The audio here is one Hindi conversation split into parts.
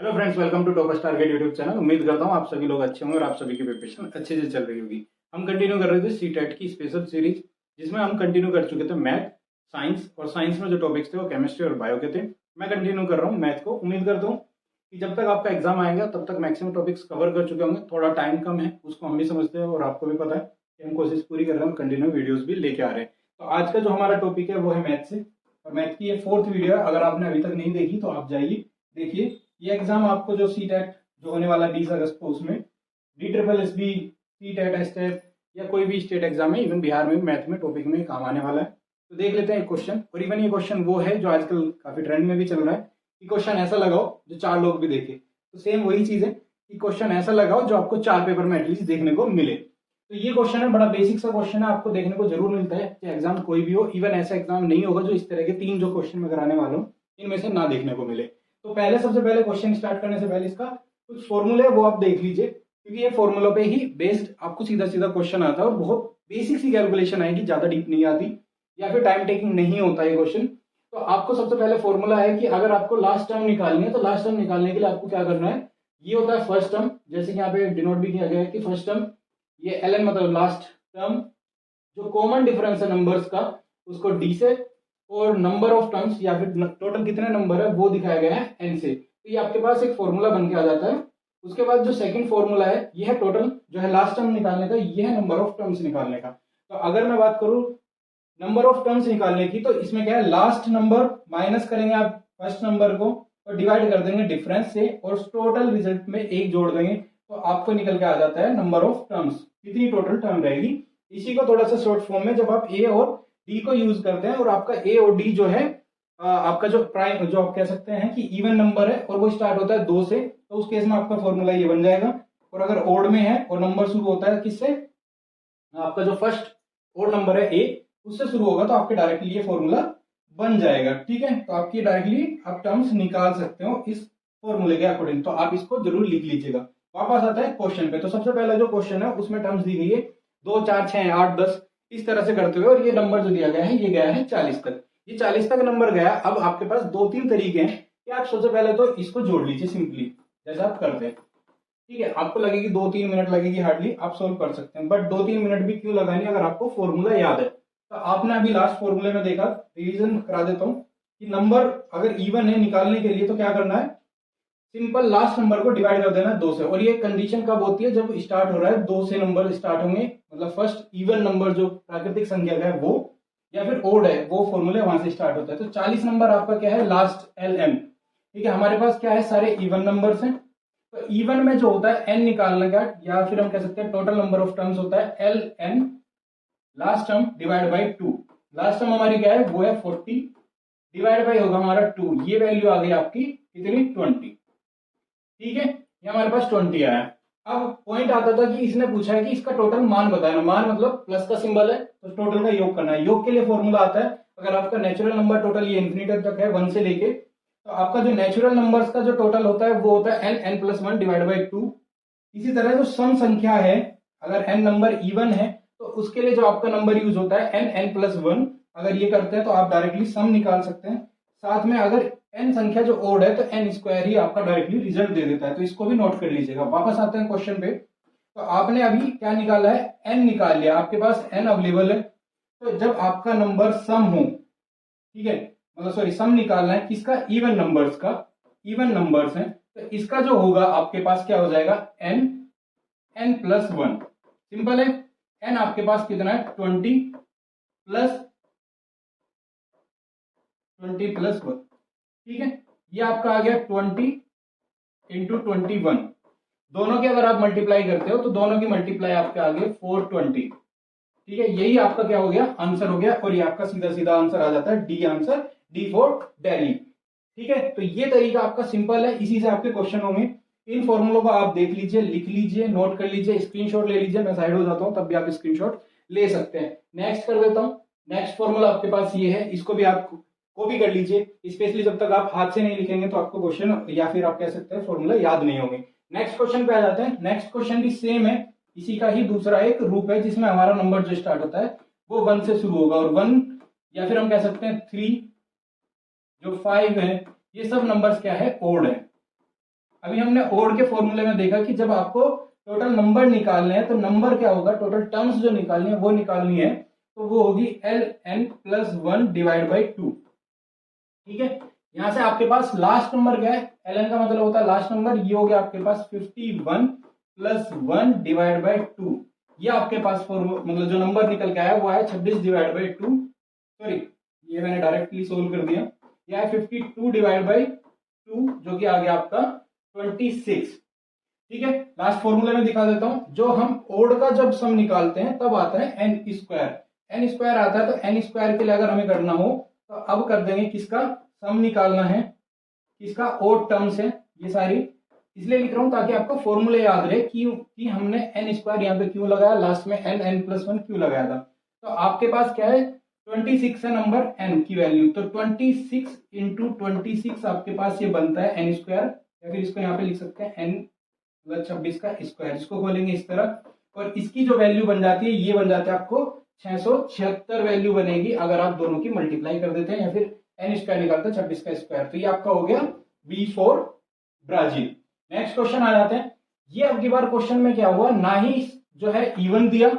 Hello friends, welcome to Top Star Gate YouTube channel. उम्मीद करता हूँ आप सभी लोग अच्छे होंगे और आप सभी की प्रिपरेशन अच्छे से चल रही होगी। हम कंटिन्यू कर रहे थे सी टेट की स्पेशल सीरीज, जिसमें हम कंटिन्यू कर चुके थे मैथ, साइंस। और साइंस में जो टॉपिक्स थे वो केमिस्ट्री और बायो के थे। मैं कंटिन्यू कर रहा हूँ मैथ को। उम्मीद करता हूँ कि जब तक आपका एग्जाम आएगा तब तक मैक्सिमम टॉपिक्स कवर कर चुके होंगे। थोड़ा टाइम कम है, उसको हम भी समझते हैं और आपको भी पता है कि हम कोशिश पूरी कर रहे हैं, कंटिन्यू वीडियोज भी लेके आ रहे हैं। तो आज का जो हमारा टॉपिक है वो है मैथ से, और मैथ की ये 4th वीडियो है। अगर आपने अभी तक नहीं देखी तो आप जाइए देखिए। ये एग्जाम आपको जो सी टेट जो होने वाला है 20 अगस्त को, उसमें DSSB, C TET, S TET या कोई भी स्टेट एग्जाम है, इवन बिहार में मैथ में टॉपिक में काम आने वाला है। तो देख लेते हैं एक क्वेश्चन। और इवन ये क्वेश्चन वो है जो आजकल काफी ट्रेंड में भी चल रहा है कि क्वेश्चन ऐसा लगाओ जो 4 लोग भी देखे। तो सेम वही चीज है कि क्वेश्चन ऐसा लगाओ जो आपको 4 पेपर में एटलीस्ट देखने को मिले। तो ये क्वेश्चन है, बड़ा बेसिक सा क्वेश्चन है, आपको देखने को जरूर मिलता है कि एग्जाम कोई भी हो। इवन ऐसा एग्जाम नहीं होगा जो इस तरह के 3 जो क्वेश्चन मैं कराने वाला हूँ इनमें से ना देखने को मिले। तो पहले सबसे पहले क्वेश्चन स्टार्ट करने से पहले इसका कुछ फॉर्मूले वो आप देख लीजिए, क्योंकि ये फॉर्मूला पे ही बेस्ड आपको सीधा सीधा क्वेश्चन आता है और बहुत बेसिक सी कैलकुलेशन आएगी, ज्यादा डीप नहीं आती या फिर टाइम टेकिंग नहीं होता ये क्वेश्चन। तो आपको सबसे पहले फॉर्मूला है कि अगर आपको लास्ट टर्म निकालनी है तो लास्ट टर्म निकालने के लिए आपको क्या करना है, ये होता है फर्स्ट टर्म। जैसे कि यहाँ पे डिनोट भी किया गया है कि फर्स्ट टर्म, ये ln मतलब लास्ट टर्म, जो कॉमन डिफरेंस है नंबर्स का उसको d से, और नंबर ऑफ टर्म्स या फिर टोटल कितने नंबर है वो दिखाया गया है n से। तो ये आपके पास एक फॉर्मूला बन के आ जाता है। उसके बाद जो सेकंड फॉर्मूला है ये है टोटल जो है लास्ट टर्म निकालने का, ये है नंबर ऑफ टर्म्स निकालने का। तो अगर मैं बात करूं नंबर ऑफ टर्म्स निकालने की, तो इसमें क्या है, लास्ट नंबर माइनस करेंगे आप फर्स्ट नंबर को और डिवाइड कर देंगे डिफरेंस से, और टोटल रिजल्ट में 1 जोड़ देंगे तो आपको निकल के आ जाता है नंबर ऑफ टर्म्स, कितनी टोटल टर्म रहेगी। इसी को थोड़ा सा शॉर्ट फॉर्म में जब आप ए और डी को यूज करते हैं और आपका ए और डी जो है आपका जो प्राइम जो आप कह सकते हैं कि इवन नंबर है और वो स्टार्ट होता है 2 से, तो उस केस में आपका फॉर्मूला ये बन जाएगा। और अगर ओड में है और नंबर शुरू होता है किससे, आपका जो फर्स्ट ओड नंबर है ए, उससे शुरू होगा, तो आपके डायरेक्टली ये फॉर्मूला बन जाएगा। ठीक है, तो आपकी डायरेक्टली आप टर्म्स निकाल सकते हो इस फॉर्मूले के अकॉर्डिंग। तो आप इसको जरूर लिख लीजिएगा। वापस आता है क्वेश्चन पे। तो सबसे पहला जो क्वेश्चन है उसमें टर्म्स दी गई है 2, 4, 6, 8, 10 इस तरह से करते हुए, और ये नंबर जो दिया गया है ये गया है 40 तक। ये 40 तक नंबर गया। अब आपके पास 2-3 तरीके हैं कि आप सबसे पहले तो इसको जोड़ लीजिए सिंपली, जैसा आप करते हैं। ठीक है, आपको लगेगी 2-3 मिनट लगेगी हार्डली, आप सोल्व कर सकते हैं, बट 2-3 मिनट भी क्यों लगानी अगर आपको फॉर्मूला याद है। तो आपने अभी लास्ट फॉर्मूले में देखा, रिवीजन करा देता हूं कि नंबर अगर इवन है निकालने के लिए तो क्या करना है, सिंपल लास्ट नंबर को डिवाइड कर देना है 2 से। और ये कंडीशन कब होती है, जब स्टार्ट हो रहा है 2 से नंबर स्टार्ट होंगे, मतलब फर्स्ट इवन नंबर जो प्राकृतिक संख्या का है वो, या फिर ओड है वो फॉर्मूले वहां से स्टार्ट होता है। तो 40 नंबर आपका क्या है, लास्ट LM। ठीक है, हमारे पास क्या है, सारे इवन नंबर्स हैं। तो इवन में जो होता है n निकालने का, या फिर हम कह सकते हैं टोटल नंबर ऑफ टर्म्स होता है LN, last term divide by 2। Last term हमारी क्या है, वो है 40, डिवाइड बाई होगा हमारा 2। ये वैल्यू आ गई आपकी कितनी, 20। ठीक है, ये हमारे पास 20 आया। अब पॉइंट आता था कि इसने पूछा है कि इसका टोटल मान बताना। मान मतलब प्लस का सिंबल है तो टोटल का योग करना है। योग के लिए फॉर्मूला आता है, अगर आपका नेचुरल नंबर टोटल ये इन्फिनिटी तक है 1 से लेके, तो आपका जो नेचुरल नंबर्स का जो टोटल होता है वो होता है n+1 डिवाइड बाई 2। इसी तरह जो सम संख्या है, अगर n नंबर इवन है तो उसके लिए जो आपका नंबर यूज होता है n+1। अगर ये करते हैं तो आप डायरेक्टली सम निकाल सकते हैं। साथ में अगर n संख्या जो ओड है तो n² ही आपका डायरेक्टली रिजल्ट दे देता है। तो इसको भी नोट कर लीजिएगा। वापस आते हैं क्वेश्चन पे। तो आपने अभी क्या निकाला है, n निकाल लिया, आपके पास n अवेलेबल है। तो जब आपका नंबर सम हो, ठीक है, मतलब सॉरी सम निकालना है किसका, इवन नंबर्स का, इवन नंबर्स हैं, तो इसका जो होगा आपके पास क्या हो जाएगा, n+1। सिंपल है, n आपके पास कितना है, 20 प्लस 1। ठीक है, ये आपका आ गया 20 इंटू 21। दोनों की अगर आप मल्टीप्लाई करते हो तो दोनों की मल्टीप्लाई आपके आ गए 420। ठीक है, यही आपका क्या हो गया, आंसर हो गया। और ये आपका सीधा सीधा आंसर आ जाता है D answer, D for Delhi. ठीक है, तो ये तरीका आपका सिंपल है, इसी से आपके क्वेश्चन होंगे। इन फॉर्मूलों को आप देख लीजिए, लिख लीजिए, नोट कर लीजिए, स्क्रीनशॉट ले लीजिए। मैं साइड हो जाता हूं तब भी आप स्क्रीनशॉट ले सकते हैं। नेक्स्ट कर देता हूं। नेक्स्ट फॉर्मूला आपके पास ये है, इसको भी आप कॉपी कर लीजिए। स्पेशली जब तक आप हाथ से नहीं लिखेंगे तो आपको क्वेश्चन या फिर आप कह सकते हैं फॉर्मूला याद नहीं होंगे। नेक्स्ट क्वेश्चन पे आ जाते हैं। नेक्स्ट क्वेश्चन भी सेम है, इसी का ही दूसरा एक रूप है, जिसमें हमारा नंबर जो स्टार्ट होता है वो 1 से शुरू होगा, और 1 या फिर हम कह सकते हैं 3, जो 5 है, ये सब नंबर्स क्या है, ओड है। अभी हमने ओड के फॉर्मूले में देखा कि जब आपको टोटल नंबर निकालने हैं तो नंबर क्या होगा, टोटल टर्म्स जो निकालनी है वो निकालनी है, तो वो होगी ln+1 डिवाइड बाई 2। ठीक है, यहां से आपके पास लास्ट नंबर क्या है, ln का मतलब होता है लास्ट नंबर, ये हो गया आपके पास 51+1 डिवाइड बाई 2। ये आपके पास मतलब जो नंबर निकल के आया वो आया 26 डिवाइड बाई 2, सॉरी ये मैंने डायरेक्टली सोल्व कर दिया, ये आया 52 डिवाइड बाई 2 जो कि आ गया आपका 26। ठीक है, लास्ट फॉर्मूले में दिखा देता हूं, जो हम ओड का जब सम निकालते हैं तब आता है एन स्क्वायर, एन स्क्वायर आता है, तो एन स्क्वायर के लिए अगर हमें करना हो तो अब कर देंगे, किसका सम निकालना है, किसका ओड टर्म्स है ये सारी, इसलिए लिख रहा हूं ताकि आपको फॉर्मूले याद रहे कि हमने एन स्क्वायर यहाँ पे क्यों लगाया, लास्ट में n+1 क्यों लगाया था। तो आपके पास क्या है 26 है नंबर n की वैल्यू, तो 26 इंटू 26 आपके पास ये बनता है एन स्क्वायर, या फिर इसको यहाँ पे लिख सकते हैं n+26 का स्क्वायर, इसको खोलेंगे इस तरह, और इसकी जो वैल्यू बन जाती है ये बन जाता है आपको 676 वैल्यू बनेगी अगर आप दोनों की मल्टीप्लाई कर देते हैं या फिर एन स्क्वायर निकालते हैं 26 का स्क्वायर, तो ये आपका हो गया B4 ब्राजील। नेक्स्ट क्वेश्चन आ जाते हैं, ये अब की बार क्वेश्चन में क्या हुआ, ना ही जो है इवन दिया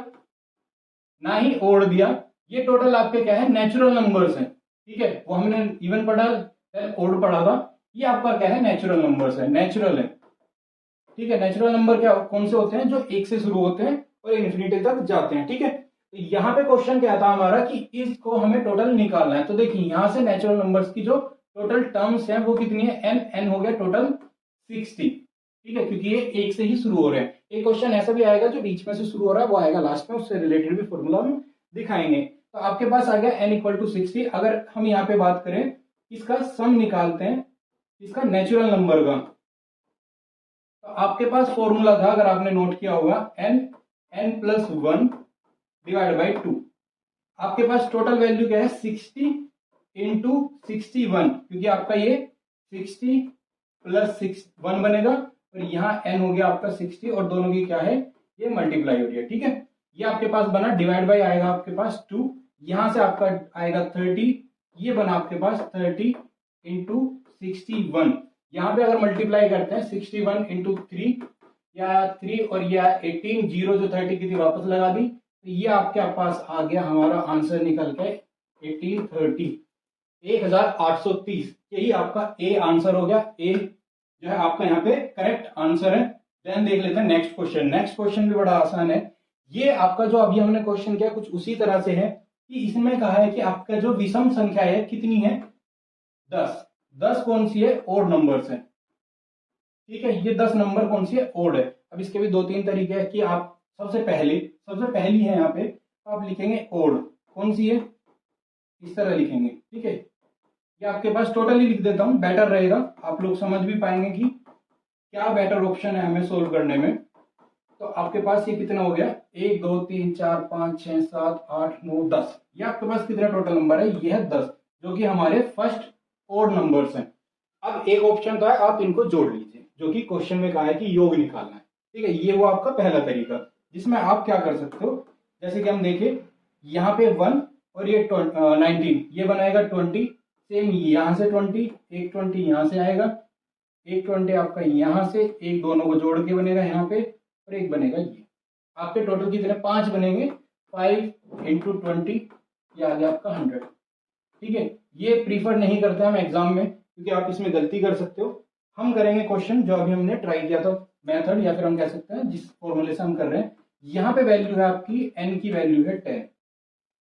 ना ही ओड दिया, ये टोटल आपके क्या है नेचुरल नंबर्स हैं। ठीक है, वो हमने इवन पढ़ा ओड पढ़ा था, ये आपका क्या है नेचुरल नंबर्स है, नेचुरल है। ठीक है, नेचुरल नंबर क्या कौन से होते हैं, जो एक से शुरू होते हैं और इन्फिनिटी तक जाते हैं। ठीक है, तो यहाँ पे क्वेश्चन क्या था हमारा कि इसको हमें टोटल निकालना है, तो देखिए यहाँ से नेचुरल नंबर्स की जो टोटल टर्म्स हैं वो कितनी है, n हो गया टोटल 60। ठीक है, क्योंकि ये एक से ही शुरू हो रहे हैं, एक क्वेश्चन ऐसा भी आएगा जो बीच में से शुरू हो रहा है वो आएगा लास्ट में, उससे रिलेटेड भी फॉर्मूला हम दिखाएंगे। तो आपके पास आ गया n=60। अगर हम यहाँ पे बात करें इसका सम निकालते हैं इसका नेचुरल नंबर का, तो आपके पास फॉर्मूला था अगर आपने नोट किया होगा n+1 डिवाइड बाई 2। आपके पास टोटल वैल्यू क्या है 60 इंटू 61, क्योंकि आपका ये 60 प्लस 1 बनेगा और यहाँ n हो गया आपका 60 और दोनों की क्या है ये मल्टीप्लाई हो रही है। ठीक है, ये आपके पास बना, डिवाइड बाई आएगा आपके पास 2, यहां से आपका आएगा 30, ये बना आपके पास 30 इंटू 61, यहाँ पे अगर मल्टीप्लाई करते हैं 61 इंटू 3 या 3 और या 18, जीरो जो 30 की थी वापस लगा दी, तो ये आपके पास आ गया हमारा आंसर निकल के 1830 1830, यही आपका ए आंसर हो गया, ए जो है आपका यहाँ पे करेक्ट आंसर है। देन देख लेते हैं नेक्स्ट क्वेश्चन, नेक्स्ट क्वेश्चन भी बड़ा आसान है, ये आपका जो अभी हमने क्वेश्चन किया कुछ उसी तरह से है कि इसमें कहा है कि आपका जो विषम संख्या है कितनी है 10, 10 कौन सी है ओड नंबर्स है। ठीक है, ये 10 नंबर कौन सी है ओड है। अब इसके भी 2-3 तरीके हैं कि आप सबसे पहली है यहाँ पे आप लिखेंगे ओड, कौन सी है इस तरह लिखेंगे। ठीक है, ये आपके पास टोटली लिख देता हूं, बेटर रहेगा, आप लोग समझ भी पाएंगे कि क्या बेटर ऑप्शन है हमें सोल्व करने में। तो आपके पास ये कितना हो गया 1 2 3 4 5 6 7 8 9 10, ये आपके पास कितना टोटल नंबर है, ये है 10, जो कि हमारे फर्स्ट ओड नंबर्स हैं। अब एक ऑप्शन का है आप इनको जोड़ लीजिए, जो कि क्वेश्चन में कहा है कि योग निकालना है। ठीक है, ये वो आपका पहला तरीका, जिसमें आप क्या कर सकते हो, जैसे कि हम देखें यहाँ पे 1 और ये 19, ये बनाएगा 20, सेम यहाँ से 20, एक 20 यहाँ से आएगा, एक 20 आपका यहाँ से, एक दोनों को जोड़ के बनेगा यहाँ पे, और एक बनेगा ये, आपके टोटल कितने 5 बनेंगे, 5 इंटू 20, ये आ गया आपका 100। ठीक है, ये प्रीफर नहीं करते हम एग्जाम में क्योंकि आप इसमें गलती कर सकते हो। हम करेंगे क्वेश्चन जो अभी हमने ट्राई किया था मेथड, या फिर हम कह सकते हैं जिस फॉर्मूले से हम कर रहे हैं। यहाँ पे वैल्यू है आपकी n की वैल्यू है 10,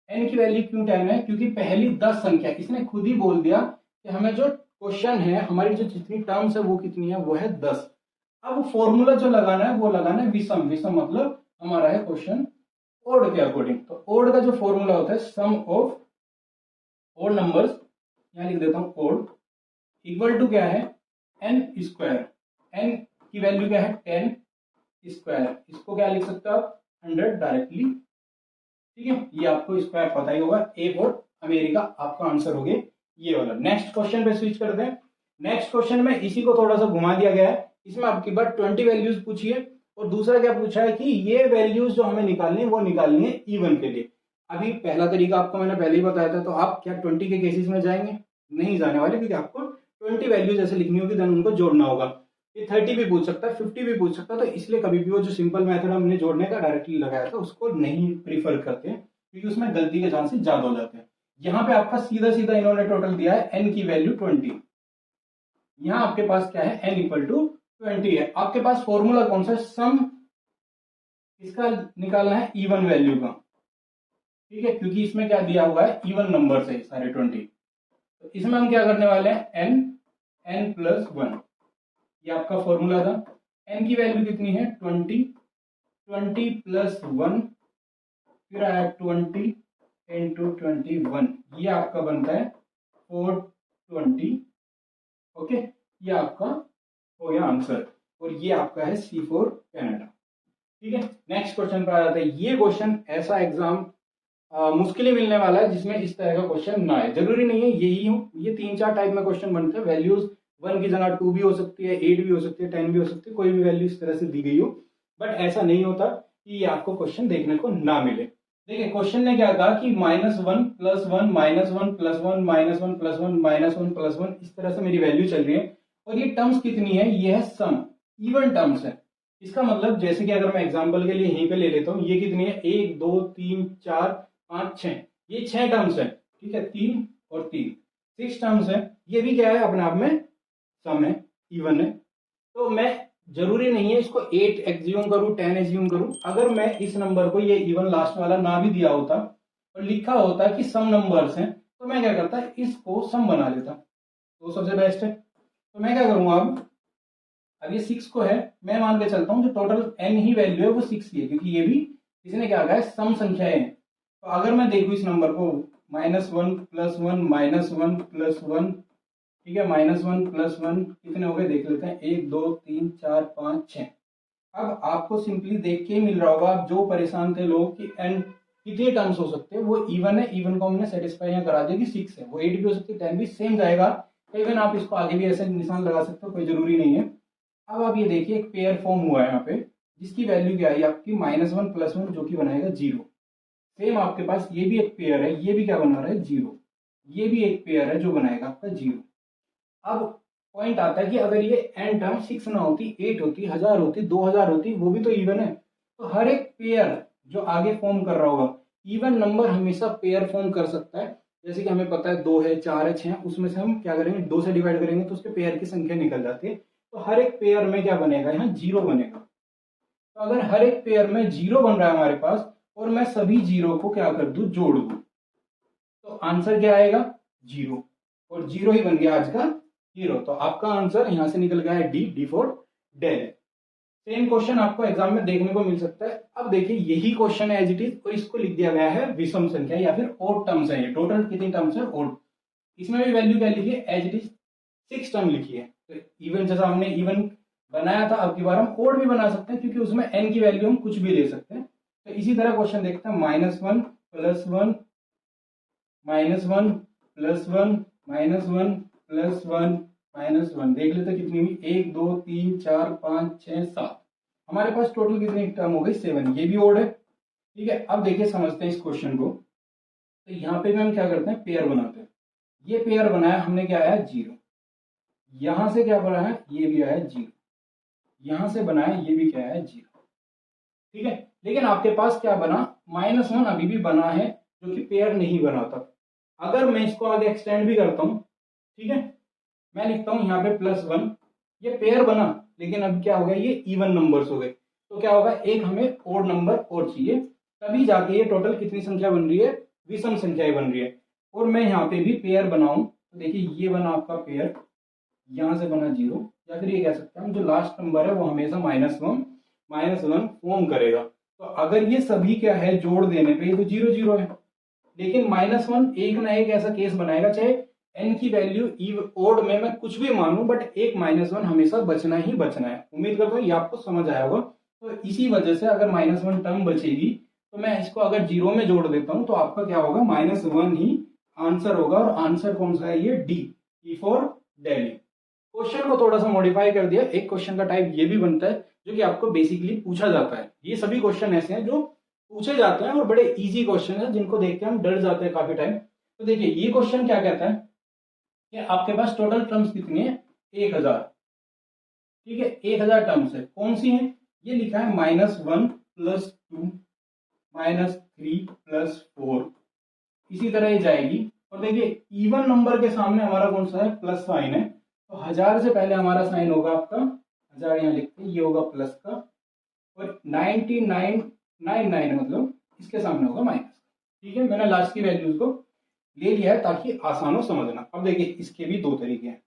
n की वैल्यू क्यों 10 है, क्योंकि पहली 10 संख्या इसने खुद ही बोल दिया कि हमें जो क्वेश्चन है हमारी जो जितनी टर्म्स है वो कितनी है, वो है 10। अब फॉर्मूला जो लगाना है वो लगाना है विषम, विषम मतलब हमारा है क्वेश्चन ओड के अकॉर्डिंग। तो ओड का जो फॉर्मूला होता है सम ऑफ ओड नंबर्स, यहाँ लिख देता हूं ओड, इक्वल टू क्या है n स्क्वायर, n की वैल्यू क्या है 10 स्क्वायर, इसको क्या लिख सकते हो आप 100 डायरेक्टली। ठीक है, ये आपको स्क्वायर पता ही होगा, ए फॉर अमेरिका आपका आंसर हो गया ये वाला। नेक्स्ट क्वेश्चन पे स्विच करते हैं। नेक्स्ट क्वेश्चन में इसी को थोड़ा सा घुमा दिया गया है, इसमें आपकी बार 20 वैल्यूज पूछी है और दूसरा क्या पूछा है कि ये वैल्यूज जो हमें निकालनी है वो निकालनी है इवन के लिए। अभी पहला तरीका आपको मैंने पहले ही बताया था, तो आप क्या 20 के केसेस में जाएंगे, नहीं जाने वाले, क्योंकि आपको 20 वैल्यूज ऐसे लिखनी होगी, देन उनको जोड़ना होगा। ये 30 भी पूछ सकता है, 50 भी पूछ सकता है। तो इसलिए कभी भी वो जो सिंपल मेथड हमने जोड़ने का डायरेक्टली लगाया था उसको नहीं प्रीफर करते हैं, क्योंकि उसमें गलती के चांसेस ज्यादा हो जाते हैं। यहाँ पे आपका सीधा सीधा इन्होंने टोटल दिया है n की वैल्यू 20। यहाँ आपके पास क्या है, n इक्वल टू 20 है। आपके पास फॉर्मूला कौन सा है, सम इसका निकालना है इवन वैल्यू का, ठीक है, क्योंकि इसमें क्या दिया हुआ है, इवन नंबर है सारे 20। तो इसमें हम क्या करने वाले हैं, n प्लस 1, ये आपका फॉर्मूला था। n की वैल्यू कितनी है, 20, 20 प्लस 1, फिर आया 20 इंटू 21, ये आपका बनता है 420। ओके, ये आपका हो गया आंसर, और ये आपका है C4 कनाडा। ठीक है, नेक्स्ट क्वेश्चन पर आ जाता है। ये क्वेश्चन ऐसा एग्जाम मुश्किल ही मिलने वाला है जिसमें इस तरह का क्वेश्चन ना है। जरूरी नहीं है यही हो, ये 3-4 टाइप में क्वेश्चन बनते हैं। वैल्यूज 1 की जगह 2 भी हो सकती है, 8 भी हो सकती है, 10 भी हो सकती है, कोई भी वैल्यू इस तरह से दी गई हो। बट ऐसा नहीं होता कि ये आपको क्वेश्चन देखने को ना मिले। देखिए क्वेश्चन ने क्या कहा कि -1 प्लस 1 -1 प्लस 1 -1 प्लस 1 -1 प्लस 1, इस तरह से मेरी वैल्यू चल रही है। और ये टर्म्स कितनी है, ये है सम, इवन टर्म्स है। इसका मतलब जैसे कि अगर मैं एग्जांपल के लिए यहीं पे ले लेता हूँ, ये कितनी है, 1 2 3 4 5 6, ये 6 टर्म्स है। ठीक है, 3 और 3, 6 टर्म्स है। ये भी क्या है, अपने आप में सम है, इवन है। तो मैं जरूरी नहीं है इसको 8 एग्ज्यूम करूं, 10 एग्ज्यूम करूं। अगर मैं इस नंबर को, ये इवन लास्ट वाला ना भी दिया होता और लिखा होता कि सम नंबर्स हैं, तो मैं क्या करता, इसको सम बना लेता, तो सबसे बेस्ट है। तो मैं क्या करूंगा, अब ये 6 को है, मैं मान के चलता हूं जो टोटल n ही वैल्यू है वो 6 ही है, क्योंकि ये भी इसने क्या कहा है, सम संख्याएं हैं। तो अगर मैं देखूं इस नंबर को, -1 प्लस 1 -1 प्लस 1, ठीक है, -1 प्लस 1 कितने हो गए देख लेते हैं, 1 2 3 4 5 6। अब आपको सिंपली देख के ही मिल रहा होगा, आप जो परेशान थे लोग कि n कितने टर्म्स हो सकते हैं, वो इवन है, इवन को हमने सेटिस्फाई यहाँ करा दिया कि 6 है। वो 8 भी हो सकती है, 10 भी, सेम जाएगा। इवन आप इसको आगे भी ऐसे निशान लगा सकते हो, कोई जरूरी नहीं है। अब आप ये देखिए एक पेयर फॉर्म हुआ है यहाँ पे, जिसकी वैल्यू क्या आई आपकी, -1 प्लस 1, जो कि बनाएगा 0। सेम आपके पास ये भी एक पेयर है, ये भी क्या बना रहा है, 0। ये भी एक पेयर है जो बनाएगा आपका 0। अब पॉइंट आता है कि अगर ये n टर्म 6 ना होती, 8 होती, 1000 होती, 2000 होती, वो भी तो इवन है। तो हर एक पेयर जो आगे फॉर्म कर रहा होगा, इवन नंबर हमेशा पेयर फॉर्म कर सकता है। जैसे कि हमें पता है 2 है, 4 है, 6 है, उसमें से हम क्या करेंगे, 2 से डिवाइड करेंगे तो उसके पेयर की संख्या निकल जाती है। तो हर एक पेयर में क्या बनेगा, यहाँ 0 बनेगा। तो अगर हर एक पेयर में 0 बन रहा है हमारे पास, और मैं सभी 0 को क्या कर दूं, जोड़ दूं, तो आंसर क्या आएगा, 0। और 0 ही बन गया आज का हीरो। तो आपका आंसर यहां से निकल गया है D for Dell. Same question आपको एग्जाम में देखने को मिल सकता है। अब देखिए यही क्वेश्चन है एज इट इज, और इसको लिख दिया गया है विषम संख्या या फिर ओड टर्म्स है। ये टोटल कितनी टर्म्स है, ओड। इसमें भी वैल्यू क्या लिखी है, एज इट इज 6 टर्म लिखी है। तो इवन जैसा हमने इवन बनाया था, अब की बार हम ओड भी बना सकते हैं, क्योंकि उसमें n की वैल्यू हम कुछ भी ले सकते हैं। तो इसी तरह क्वेश्चन देखते हैं, -1 प्लस 1 -1 प्लस 1 -1 प्लस 1 -1, देख लेते कितनी हुई, 1 2 3 4 5 6 7, हमारे पास टोटल कितनी टर्म हो गई, 7। ये भी ओड है। ठीक है, अब देखिए समझते हैं इस क्वेश्चन को। तो यहाँ पे भी हम क्या करते हैं, पेयर बनाते हैं। ये पेयर बनाया हमने, क्या आया, 0। यहां से क्या बना है, ये भी आया 0। यहां से बनाया, ये भी क्या है, 0। ठीक है, लेकिन आपके पास क्या बना, -1 अभी भी बना है, जो कि पेयर नहीं बना था। अगर मैं इसको आगे एक्सटेंड भी करता हूं, ठीक है, मैं लिखता हूं यहाँ पे +1, ये पेयर बना, लेकिन अब क्या हो गया, ये इवन नंबर्स हो गए। तो क्या होगा, एक हमें ओड नंबर और चाहिए, तभी जाके ये टोटल कितनी संख्या बन रही है, विषम संख्याएं बन रही है। और मैं यहाँ पे भी पेयर बनाऊं, तो देखिए ये बना आपका पेयर, यहां से बना 0, या फिर ये कह सकते हैं जो लास्ट नंबर है वो हमेशा -1 फॉर्म करेगा। तो अगर ये सभी क्या है, जोड़ देने पे ये तो 0 0 है, लेकिन -1 एक ना एक ऐसा केस बनाएगा, चाहे n की वैल्यू ओड में मैं कुछ भी मानूं, बट एक -1 हमेशा बचना ही बचना है। उम्मीद करता हूँ ये आपको समझ आया होगा। तो इसी वजह से अगर -1 टर्म बचेगी, तो मैं इसको अगर 0 में जोड़ देता हूं, तो आपका क्या होगा, -1 ही आंसर होगा। और आंसर कौन सा है, ये डी फॉर दिल्ली। क्वेश्चन को थोड़ा सा मॉडिफाई कर दिया। एक क्वेश्चन का टाइप ये भी बनता है जो कि आपको बेसिकली पूछा जाता है। ये सभी क्वेश्चन ऐसे हैं जो पूछे जाते हैं और बड़े इजी क्वेश्चन है, जिनको देख के हम डर जाते हैं काफी टाइम। तो देखिए ये क्वेश्चन क्या कहता है कि आपके पास टोटल टर्म्स कितनी है, 1000। ठीक है, 1000 टर्म्स है, कौन सी है, ये लिखा है -1 + 2 -3 + 4, इसी तरह ये जाएगी। और देखिए इवन नंबर के सामने हमारा कौन सा है, प्लस साइन है, तो 1000 से पहले हमारा साइन होगा आपका 1000, यहाँ लिखते हैं, ये होगा प्लस का, और 9999 मतलब इसके सामने होगा माइनस। ठीक है, मैंने लास्ट की वैल्यूज को ले लिया है ताकि आसान हो समझना। अब देखिए इसके भी दो तरीके हैं।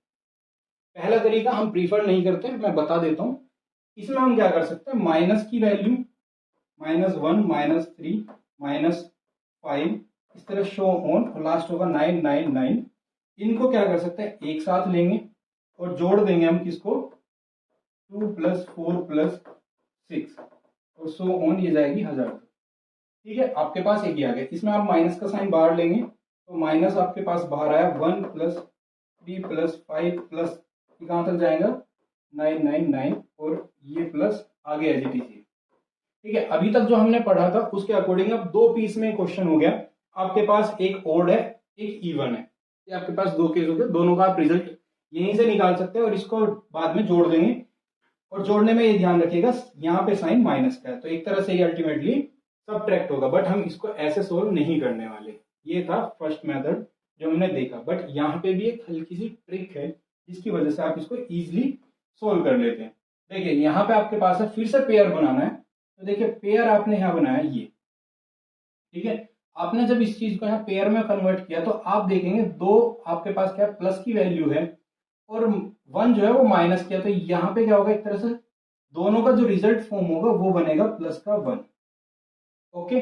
पहला तरीका हम प्रीफर नहीं करते, मैं बता देता हूं। इसमें हम क्या कर सकते हैं, माइनस की वैल्यू -1 -3 -5 इस तरह शो ऑन, और लास्ट होगा 999। इनको क्या कर सकते हैं, एक साथ लेंगे और जोड़ देंगे हम किसको, 2 + 4 + 6 और सो ऑन, ये जाएगी 1000। ठीक है, आपके पास एक ही आ गया। इसमें आप माइनस का साइन बाहर लेंगे तो माइनस आपके पास बाहर आया 1 + 3 + 5 प्लस कहाँ तक जाएगा 999, और ये प्लस आगे एज इट इज। ठीक है, अभी तक जो हमने पढ़ा था उसके अकॉर्डिंग अब दो पीस में क्वेश्चन हो गया। आपके पास एक ओड है, एक इवन है, ये आपके पास दो केस हो गए, दोनों का आप रिजल्ट यहीं से निकाल सकते हैं और इसको बाद में जोड़ देंगे। और जोड़ने में ये ध्यान रखिएगा यहाँ पे साइन माइनस का है, तो एक तरह से ये अल्टीमेटली सबट्रैक्ट होगा, बट हम इसको ऐसे सोल्व नहीं करने वाले। ये था फर्स्ट मेथड जो हमने देखा, बट यहाँ पे भी एक हल्की सी ट्रिक है जिसकी वजह से आप इसको इजीली सोल्व कर लेते हैं। देखिए यहाँ पे आपके पास है, फिर से पेयर बनाना है, तो देखिए पेयर आपने यहाँ बनाया ये। ठीक है, आपने जब इस चीज को यहाँ पेयर में कन्वर्ट किया तो आप देखेंगे दो आपके पास क्या प्लस की वैल्यू है और 1 जो है वो माइनस किया, तो यहाँ पे क्या होगा, एक तरह से दोनों का जो रिजल्ट फॉर्म होगा वो बनेगा प्लस का 1। ओके,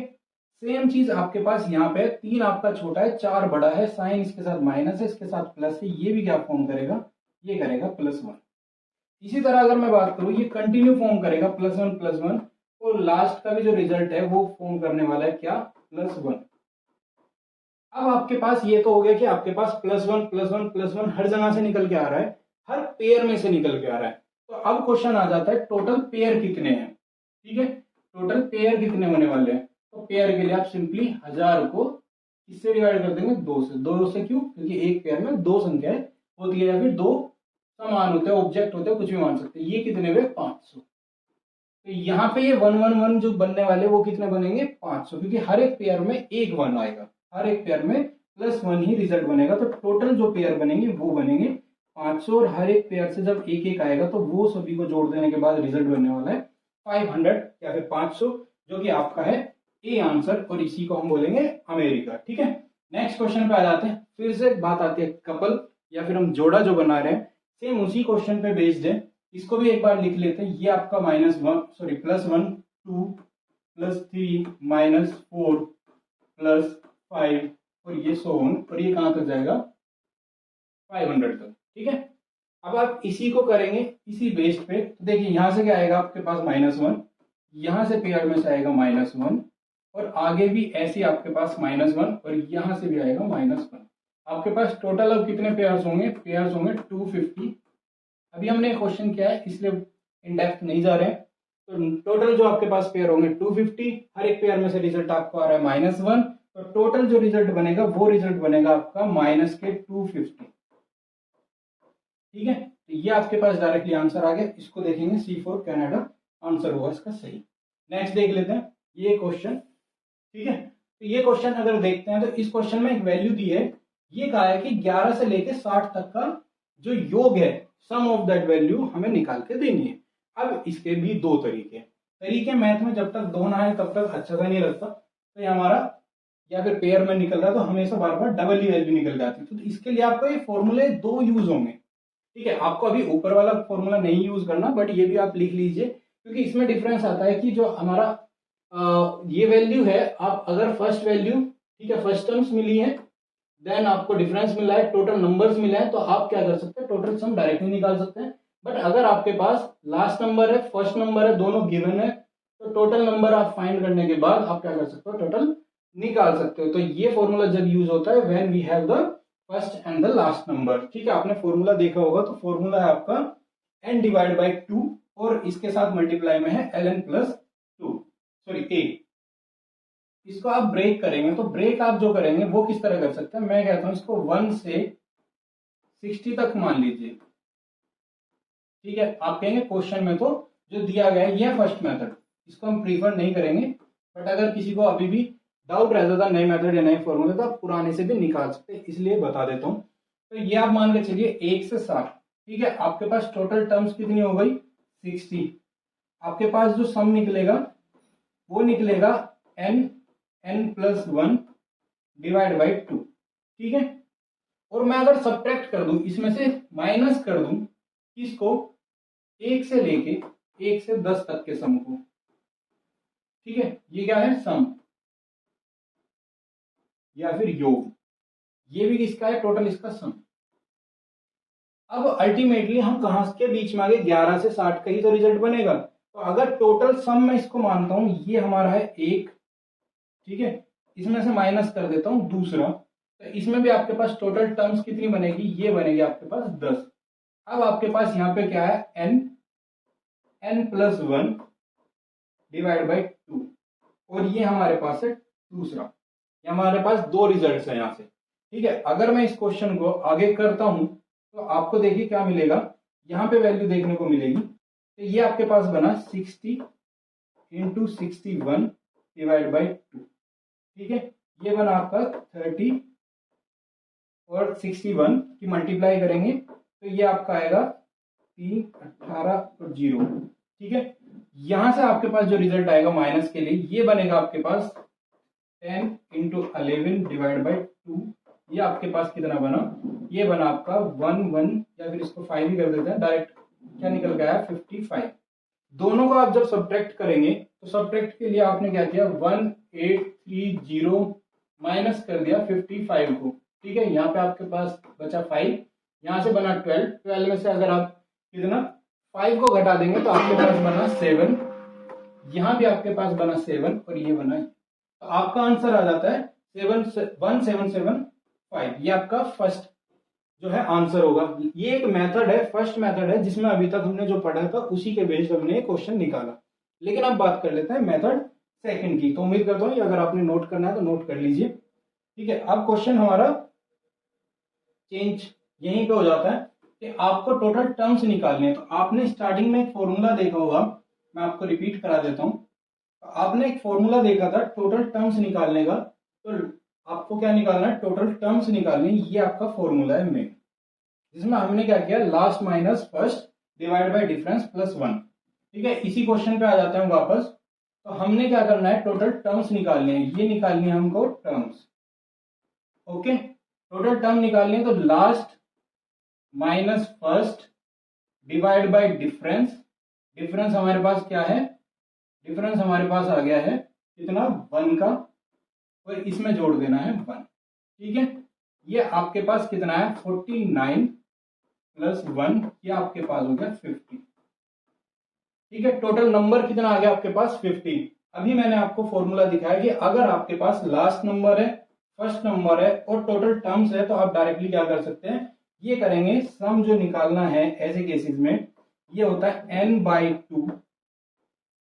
सेम चीज आपके पास यहाँ पे 3 आपका छोटा है, 4 बड़ा है, साइन इसके साथ माइनस है, इसके साथ प्लस है, ये भी क्या फॉर्म करेगा, ये करेगा +1। इसी तरह अगर मैं बात करूं, ये कंटिन्यू फॉर्म करेगा +1 +1, और लास्ट का भी जो रिजल्ट है वो फॉर्म करने वाला है क्या, +1। अब आपके पास ये तो हो गया कि आपके पास +1 +1 +1 हर जगह से निकल के आ रहा है, हर पेयर में से निकल के आ रहा है। तो अब क्वेश्चन आ जाता है टोटल पेयर कितने हैं। ठीक है, टोटल पेयर कितने होने वाले हैं, तो पेयर के लिए आप सिंपली 1000 को किससे डिवाइड कर देंगे, 2 से। 2 से क्यों, क्योंकि एक पेयर में 2 संख्याएं होती है या फिर 2 समान होते हैं, ऑब्जेक्ट होते हैं, कुछ भी मान सकते हैं। ये कितने हुए, 500। तो यहाँ पे ये 111 जो बनने वाले वो कितने बनेंगे, 500, क्योंकि हर एक पेयर में एक 1 आएगा, हर एक पेयर में +1 ही रिजल्ट बनेगा। तो टोटल जो पेयर बनेंगे वो बनेंगे 500, और हर एक पेयर से जब एक एक आएगा तो वो सभी को जोड़ देने के बाद रिजल्ट बनने वाला है 500 या फिर 500, जो कि आपका है ए आंसर, और इसी को हम बोलेंगे अमेरिका। ठीक है, नेक्स्ट क्वेश्चन पे आ जाते हैं। फिर से बात आती है कपल या फिर हम जोड़ा जो बना रहे हैं, सेम उसी क्वेश्चन पे बेस्ड है। इसको भी एक बार लिख लेते हैं। ये आपका +1 2 +3 -4 +5 और ये सो ऑन, और ये कहां तक जाएगा 500 तक। ठीक है, अब आप इसी को करेंगे इसी बेस्ड पे, तो देखिए यहां से क्या आएगा आपके पास -1, यहां से पेयर में से आएगा -1, और आगे भी ऐसे आपके पास -1, और यहां से भी आएगा -1। आपके पास टोटल अब कितने पेयर्स होंगे, पेयर्स होंगे 250। अभी हमने क्वेश्चन किया है इसलिए इन डेप्थ नहीं जा रहे हैं। तो टोटल जो आपके पास पेयर होंगे 250, हर एक पेयर में से रिजल्ट आपको आ रहा है -1, तो टोटल जो रिजल्ट बनेगा वो रिजल्ट बनेगा आपका -250। ठीक है, तो ये आपके पास डायरेक्टली आंसर आ गया। इसको देखेंगे C4 कनाडा आंसर होगा इसका सही। नेक्स्ट देख लेते हैं ये क्वेश्चन। ठीक है, तो ये क्वेश्चन अगर देखते हैं तो इस क्वेश्चन में एक वैल्यू दी है, ये कहा है कि 11 से लेके 60 तक का जो योग है, सम ऑफ दैट वैल्यू हमें निकाल के देनी है। अब इसके भी दो तरीके मैथ में जब तक दो ना है तब तक अच्छा सा नहीं लगता। तो ये हमारा या फिर पेयर में निकल रहा है तो हमेशा बार बार डबल ही वैल्यू निकल जाती है। तो इसके लिए आपको ये फॉर्मूले दो यूज होंगे। ठीक है, आपको अभी ऊपर वाला फॉर्मूला नहीं यूज करना, बट ये भी आप लिख लीजिए, क्योंकि इसमें डिफरेंस आता है कि जो हमारा ये वैल्यू है, आप अगर फर्स्ट वैल्यू, ठीक है, फर्स्ट टर्म्स मिली है, देन आपको डिफरेंस मिला है, टोटल नंबर्स मिला है, तो आप क्या कर सकते हैं, टोटल सम डायरेक्टली निकाल सकते हैं। बट अगर आपके पास लास्ट नंबर है, फर्स्ट नंबर है, दोनों गिवन है, तो टोटल नंबर आप फाइंड करने के बाद आप क्या कर सकते हो, टोटल निकाल सकते हो। तो ये फॉर्मूला जब यूज होता है when we have the first and the last number. ठीक है, आपने फॉर्मूला देखा होगा, तो फॉर्मूला है आपका n/2 और इसके साथ मल्टीप्लाई में है ln+2 सॉरी a। इसको आप ब्रेक करेंगे, तो ब्रेक आप जो करेंगे वो किस तरह कर सकते हैं, मैं कहता हूं इसको 1 से 60 तक मान लीजिए। ठीक है, आप कहेंगे क्वेश्चन में तो जो दिया गया है ये फर्स्ट मेथड, इसको हम प्रीफर नहीं करेंगे, बट अगर किसी को अभी भी डाउट रहता था नए मेथड या नए फॉर्मूले तो आप पुराने से भी निकाल सकते हैं, इसलिए बता देता हूँ। तो ये आप मान के चलिए 1 से 60, ठीक है, आपके पास टोटल टर्म्स कितनी हो गई 60। आपके पास जो सम निकलेगा वो निकलेगा n+1 डिवाइड बाई 2, ठीक है। और मैं अगर सब्ट्रैक्ट कर दूं, इसमें से माइनस कर दूं किसको, 1 से लेके 1 से 10 तक के सम को, ठीक है, ये क्या है सम या फिर योग, ये भी किसका है टोटल इसका सम। अब अल्टीमेटली हम कहां के बीच में आ गए, 11 से 60 का ही तो रिजल्ट बनेगा। तो अगर टोटल सम मैं इसको मानता हूं, ये हमारा है 1, ठीक है, इसमें से माइनस कर देता हूं दूसरा, तो इसमें भी आपके पास टोटल टर्म्स कितनी बनेगी, ये बनेगी आपके पास 10। अब आपके पास यहाँ पे क्या है n+1 डिवाइड बाई 2, और ये हमारे पास है दूसरा। ये हमारे पास दो रिजल्ट्स हैं यहाँ से, ठीक है। अगर मैं इस क्वेश्चन को आगे करता हूं तो आपको देखिए क्या मिलेगा, यहाँ पे वैल्यू देखने को मिलेगी। तो ये आपके पास बना 60 × 61 डिवाइड बाई 2, ठीक है, ये बना आपका 30 और 61 की मल्टीप्लाई करेंगे तो ये आपका आएगा 3, 18 और 0, ठीक है। यहां से आपके पास जो रिजल्ट आएगा माइनस के लिए, ये बनेगा आपके पास 10 × 11 डिवाइड बाई 2, ये आपके पास कितना बना, ये बना आपका 1 या फिर इसको 5 ही कर देते हैं डायरेक्ट, क्या निकल गया है 55। दोनों को आप जब सब्ट्रैक्ट करेंगे तो सब्ट्रैक्ट के लिए आपने क्या किया, 1830 माइनस कर दिया 55 को, ठीक है। यहाँ पे आपके पास बचा 5, यहाँ से बना 12 में से अगर आप कितना 5 को घटा देंगे तो आपके पास बना 7, यहाँ भी आपके पास बना 7 और ये बना, तो आपका आंसर आ जाता है 1775। ये आपका फर्स्ट जो है आंसर होगा। ये एक मेथड है, फर्स्ट मेथड है, जिसमें अभी तक हमने जो पढ़ा था उसी के बेस्ड हमने क्वेश्चन निकाला। लेकिन अब बात कर लेते हैं मेथड सेकंड की। तो उम्मीद करता हूँ अगर आपने नोट करना है तो नोट कर लीजिए, ठीक है। अब क्वेश्चन हमारा चेंज यहीं पे हो जाता है कि आपको टोटल टर्म्स निकालने हैं। तो आपने स्टार्टिंग में एक फॉर्मूला देखा होगा, मैं आपको रिपीट करा देता हूँ। तो आपने एक फॉर्मूला देखा था टोटल टर्म्स निकालने का, तो आपको क्या निकालना है, टोटल टर्म्स निकालनी। ये आपका फॉर्मूला है मेन, जिसमें हमने क्या किया, last minus first divide by difference plus 1, ठीक है। इसी क्वेश्चन पे आ जाते हैं वापस। तो हमने क्या करना है, टोटल टर्म्स निकालने हैं, ये निकालनी है हमको टर्म्स, ओके। टोटल टर्म निकालनी है तो last minus first divide by difference. Difference हमारे पास क्या है, डिफरेंस हमारे पास आ गया है कितना 1 का, और इसमें जोड़ देना है 1, ठीक है। ये आपके पास कितना है 49 प्लस 1, ये आपके पास हो गया 50, ठीक है। टोटल नंबर कितना आ गया आपके पास 50। अभी मैंने आपको फॉर्मूला दिखाया कि अगर आपके पास लास्ट नंबर है, फर्स्ट नंबर है और टोटल टर्म्स है, तो आप डायरेक्टली क्या कर सकते हैं, ये करेंगे सम जो निकालना है ऐसे केसेस में, ये होता है n/2,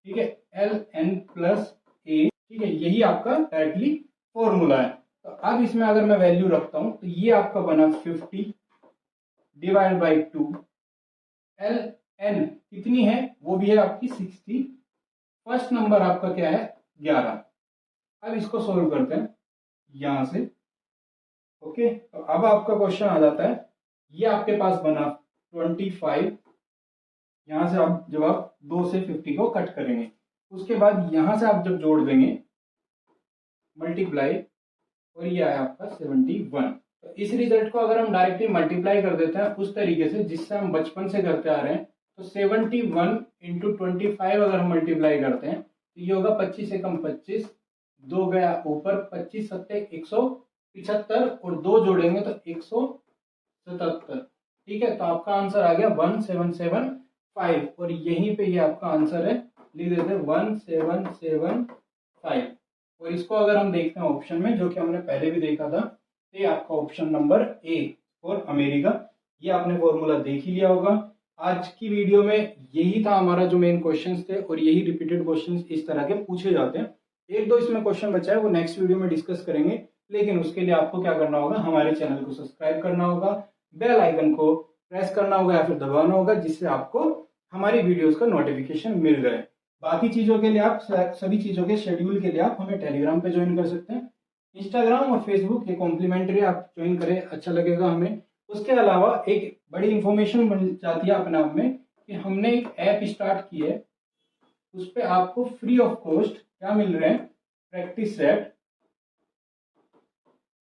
ठीक है, ln + a, ठीक है। यही आपका डायरेक्टली फॉर्मूला है। तो अब इसमें अगर मैं वैल्यू रखता हूं तो ये आपका बना 50 डिवाइड बाई 2, ln कितनी है, वो भी है आपकी 60, फर्स्ट नंबर आपका क्या है 11। अब इसको सोल्व करते हैं यहां से, ओके। तो अब आपका क्वेश्चन आ जाता है, ये आपके पास बना 25, यहां से आप जब आप 2 से 50 को कट करेंगे, उसके बाद यहां से आप जब जोड़ देंगे मल्टीप्लाई, और ये आया आपका 71। तो इस रिजल्ट को अगर हम डायरेक्टली मल्टीप्लाई कर देते हैं उस तरीके से जिससे हम बचपन से करते आ रहे हैं, तो 71 × 25 अगर हम मल्टीप्लाई करते हैं तो ये होगा 25 एकम 25, 2 गया ऊपर, 25 सत्ते 175 और 2 जोड़ेंगे तो 177, ठीक है। तो आपका आंसर आ गया 1775, और यहीं पे ये आपका आंसर है, लिख देते हैं 1775। और इसको अगर हम देखते हैं ऑप्शन में, जो कि हमने पहले भी देखा था, तो ये आपका ऑप्शन नंबर ए और अमेरिका, ये आपने फॉर्मूला देख ही लिया होगा। आज की वीडियो में यही था हमारा जो मेन क्वेश्चंस थे, और यही रिपीटेड क्वेश्चंस इस तरह के पूछे जाते हैं। एक दो इसमें क्वेश्चन बचा है, वो नेक्स्ट वीडियो में डिस्कस करेंगे, लेकिन उसके लिए आपको क्या करना होगा, हमारे चैनल को सब्सक्राइब करना होगा, बेल आइकन को प्रेस करना होगा या फिर दबाना होगा, जिससे आपको हमारी वीडियोस का नोटिफिकेशन मिल रहा है। बाकी चीज़ों के लिए आप सभी चीज़ों के शेड्यूल के लिए आप हमें टेलीग्राम पे ज्वाइन कर सकते हैं। इंस्टाग्राम और फेसबुक ये कॉम्प्लीमेंट्री, आप ज्वाइन करें, अच्छा लगेगा हमें। उसके अलावा एक बड़ी इंफॉर्मेशन बन जाती है अपने आप में कि हमने एक ऐप स्टार्ट की है, उस पर आपको फ्री ऑफ कॉस्ट क्या मिल रहे हैं, प्रैक्टिस सेट।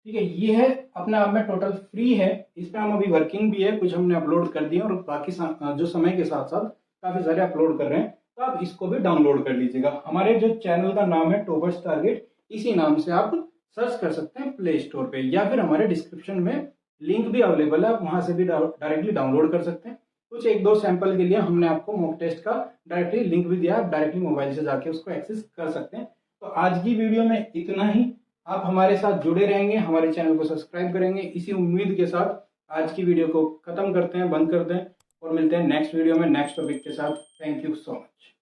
ठीक है, ये है अपने आप में टोटल फ्री है। इस पे हम अभी वर्किंग भी है, कुछ हमने अपलोड कर दिए और बाकी जो समय के साथ साथ काफी सारे अपलोड कर रहे हैं, तो आप इसको भी डाउनलोड कर लीजिएगा। हमारे जो चैनल का नाम है टॉपर्स टारगेट, इसी नाम से आप सर्च कर सकते हैं प्ले स्टोर पे, या फिर हमारे डिस्क्रिप्शन में लिंक भी अवेलेबल है, आप वहां से भी डायरेक्टली डाउनलोड कर सकते हैं। कुछ एक दो सैंपल के लिए हमने आपको मॉक टेस्ट का डायरेक्टली लिंक भी दिया, आप डायरेक्टली मोबाइल से जाके उसको एक्सेस कर सकते हैं। तो आज की वीडियो में इतना ही। आप हमारे साथ जुड़े रहेंगे, हमारे चैनल को सब्सक्राइब करेंगे, इसी उम्मीद के साथ आज की वीडियो को खत्म करते हैं, बंद करते हैं और मिलते हैं नेक्स्ट वीडियो में नेक्स्ट टॉपिक के साथ। Thank you so much.